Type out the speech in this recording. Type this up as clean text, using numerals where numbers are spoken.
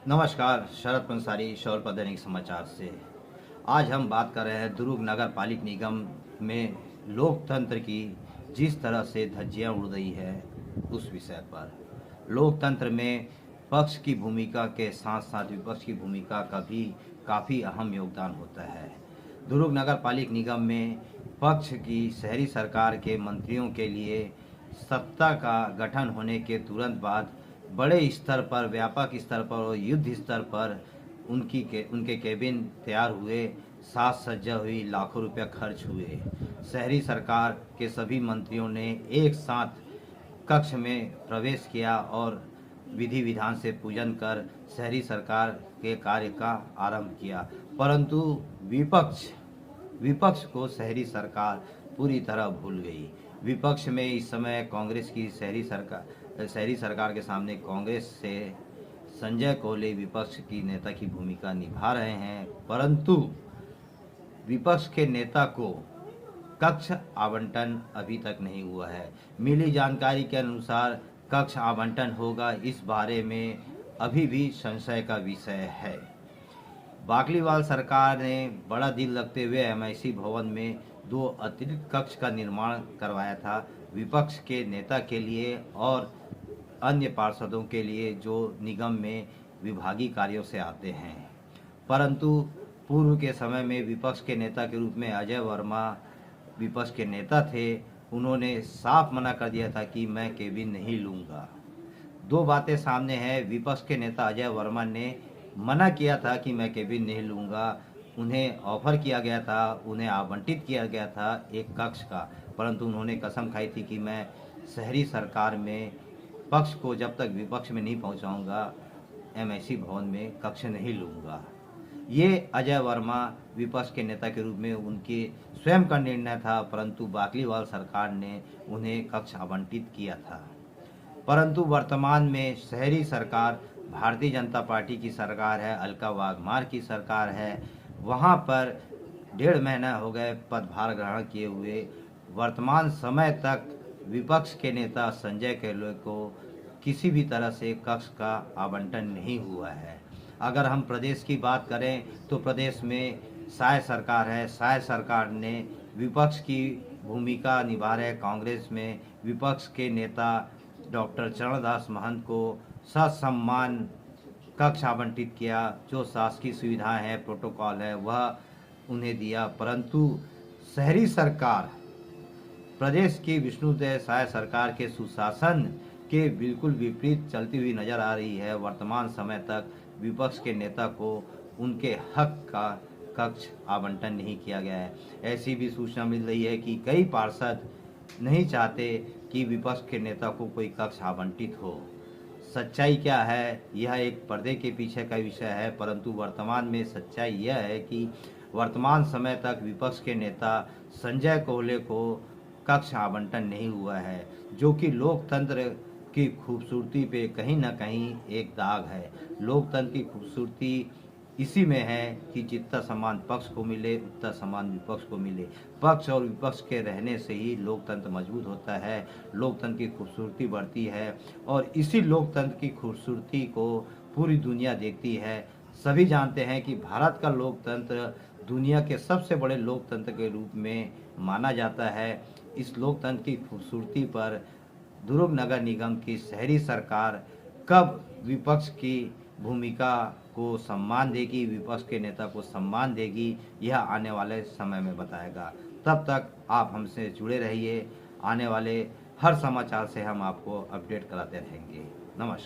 नमस्कार, शरद पंसारी शौर्य दैनिक समाचार से। आज हम बात कर रहे हैं दुर्ग नगर पालिक निगम में लोकतंत्र की जिस तरह से धज्जियां उड़ रही है उस विषय पर। लोकतंत्र में पक्ष की भूमिका के साथ साथ विपक्ष की भूमिका का भी काफ़ी अहम योगदान होता है। दुर्ग नगर पालिक निगम में पक्ष की शहरी सरकार के मंत्रियों के लिए सत्ता का गठन होने के तुरंत बाद बड़े स्तर पर, व्यापक स्तर पर और युद्ध स्तर पर उनके केबिन तैयार हुए, साज सज्जा हुई, लाखों रुपया खर्च हुए। शहरी सरकार के सभी मंत्रियों ने एक साथ कक्ष में प्रवेश किया और विधि विधान से पूजन कर शहरी सरकार के कार्य का आरंभ किया। परंतु विपक्ष विपक्ष को शहरी सरकार पूरी तरह भूल गई। विपक्ष में इस समय कांग्रेस की शहरी सरकार के सामने कांग्रेस से संजय कोहली विपक्ष की नेता की भूमिका निभा रहे हैं, परंतु विपक्ष के नेता को कक्ष आवंटन अभी तक नहीं हुआ है। मिली जानकारी के अनुसार कक्ष आवंटन होगा, इस बारे में अभी भी संशय का विषय है। बाकलीवाल सरकार ने बड़ा दिल लगते हुए एमआईसी भवन में 2 अतिरिक्त कक्ष का निर्माण करवाया था, विपक्ष के नेता के लिए और अन्य पार्षदों के लिए जो निगम में विभागीय कार्यों से आते हैं। परंतु पूर्व के समय में विपक्ष के नेता के रूप में अजय वर्मा विपक्ष के नेता थे, उन्होंने साफ मना कर दिया था कि मैं केबिन नहीं लूँगा। 2 बातें सामने हैं। विपक्ष के नेता अजय वर्मा ने मना किया था कि मैं केबिन नहीं लूँगा, उन्हें ऑफर किया गया था, उन्हें आवंटित किया गया था एक कक्ष का, परंतु उन्होंने कसम खाई थी कि मैं शहरी सरकार में पक्ष को जब तक विपक्ष में नहीं पहुंचाऊंगा, एमआईसी भवन में कक्ष नहीं लूँगा। ये अजय वर्मा विपक्ष के नेता के रूप में उनके स्वयं का निर्णय था, परंतु बाकलीवाल सरकार ने उन्हें कक्ष आवंटित किया था। परंतु वर्तमान में शहरी सरकार भारतीय जनता पार्टी की सरकार है, अलका वाघमार की सरकार है। वहाँ पर 1.5 महीना हो गए पदभार ग्रहण किए हुए। वर्तमान समय तक विपक्ष के नेता संजय कोहली को किसी भी तरह से कक्ष का आवंटन नहीं हुआ है। अगर हम प्रदेश की बात करें तो प्रदेश में साय सरकार है। साय सरकार ने विपक्ष की भूमिका निभा रहे कांग्रेस में विपक्ष के नेता डॉक्टर चरणदास महंत को ससम्मान कक्ष आवंटित किया। जो शासकीय सुविधाएं हैं, प्रोटोकॉल है, वह उन्हें दिया। परंतु शहरी सरकार प्रदेश की विष्णुदेव साय सरकार के सुशासन के बिल्कुल विपरीत चलती हुई नजर आ रही है। वर्तमान समय तक विपक्ष के नेता को उनके हक का कक्ष आवंटन नहीं किया गया है। ऐसी भी सूचना मिल रही है कि कई पार्षद नहीं चाहते कि विपक्ष के नेता को कोई कक्ष आवंटित हो। सच्चाई क्या है, यह एक पर्दे के पीछे का विषय है, परंतु वर्तमान में सच्चाई यह है कि वर्तमान समय तक विपक्ष के नेता संजय कोहली को कक्ष आवंटन नहीं हुआ है, जो कि लोकतंत्र की खूबसूरती पे कहीं ना कहीं एक दाग है। लोकतंत्र की खूबसूरती इसी में है कि जितना सम्मान पक्ष को मिले उतना सम्मान विपक्ष को मिले। पक्ष और विपक्ष के रहने से ही लोकतंत्र मजबूत होता है, लोकतंत्र की खूबसूरती बढ़ती है और इसी लोकतंत्र की खूबसूरती को पूरी दुनिया देखती है। सभी जानते हैं कि भारत का लोकतंत्र दुनिया के सबसे बड़े लोकतंत्र के रूप में माना जाता है। इस लोकतंत्र की खूबसूरती पर दुर्ग नगर निगम की शहरी सरकार कब विपक्ष की भूमिका को सम्मान देगी, विपक्ष के नेता को सम्मान देगी, यह आने वाले समय में बताएगा। तब तक आप हमसे जुड़े रहिए। आने वाले हर समाचार से हम आपको अपडेट कराते रहेंगे। नमस्कार।